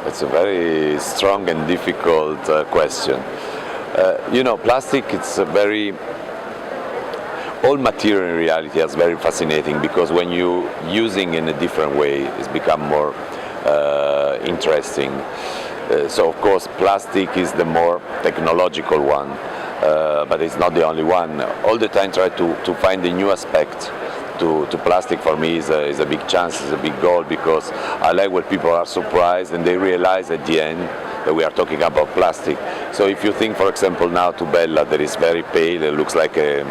It's a very strong and difficult question. Plastic, all material in reality is very fascinating because when you using in a different way, it's become more interesting. So of course plastic is the more technological one, but it's not the only one. All the time try to find a new aspect to plastic. For me is a big chance, is a big goal, because I like when people are surprised and they realize at the end that we are talking about plastic. So if you think, for example, now to Bella, that is very pale, it looks like a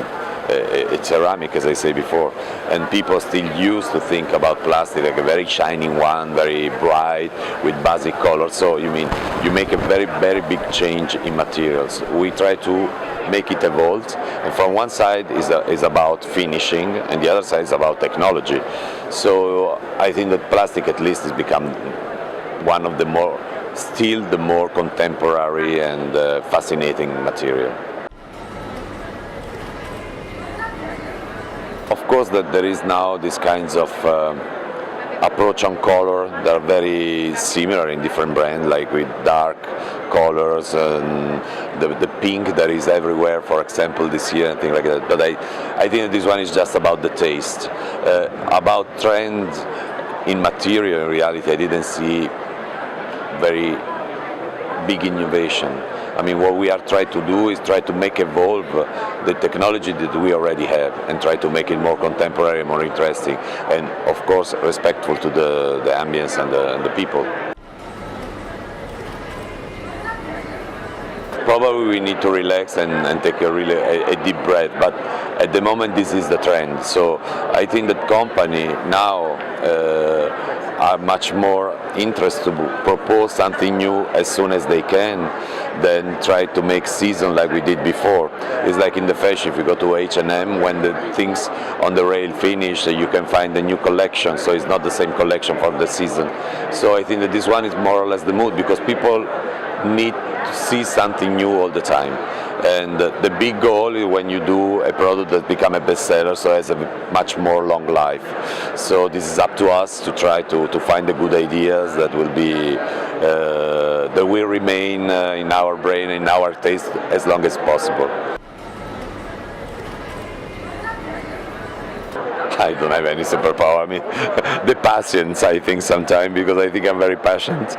ceramic, as I say before, and people still used to think about plastic like a very shining one, very bright, with basic colors. So you make a very, very big change in materials. We try to make it evolve, and from one side is about finishing, and the other side is about technology. So I think that plastic at least has become one of the more contemporary and fascinating material. Of course that there is now this kinds of approach on color that are very similar in different brands, like with dark colors and the pink that is everywhere, for example, this year and things like that. But I think that this one is just about the taste. About trend in material, in reality, I didn't see very big innovation. I mean, what we are trying to do is try to make evolve the technology that we already have and try to make it more contemporary, more interesting, and of course respectful to the ambience and the people. Probably we need to relax and take a deep breath, but at the moment this is the trend. So I think that company now are much more interested to propose something new as soon as they can than try to make season like we did before. It's like in the fashion, if you go to H&M, when the things on the rail finish, you can find a new collection, so it's not the same collection for the season. So I think that this one is more or less the mood, because people need to see something new all the time. And the big goal is when you do a product that becomes a bestseller, so it has a much more long life. So this is up to us to try to find the good ideas that will be that will remain in our brain, in our taste, as long as possible. I don't have any superpower. I mean, the patience, I think, sometimes, because I think I'm very passionate.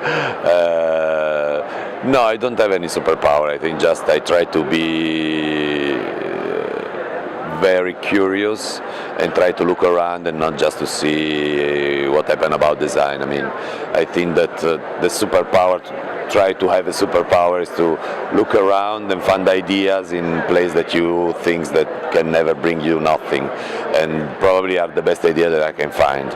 No, I don't have any superpower. I think just I try to be very curious and try to look around and not just to see what happened about design. I mean, I think that the superpower, try to have a superpower, is to look around and find ideas in place that you think that can never bring you nothing, and probably are the best idea that I can find.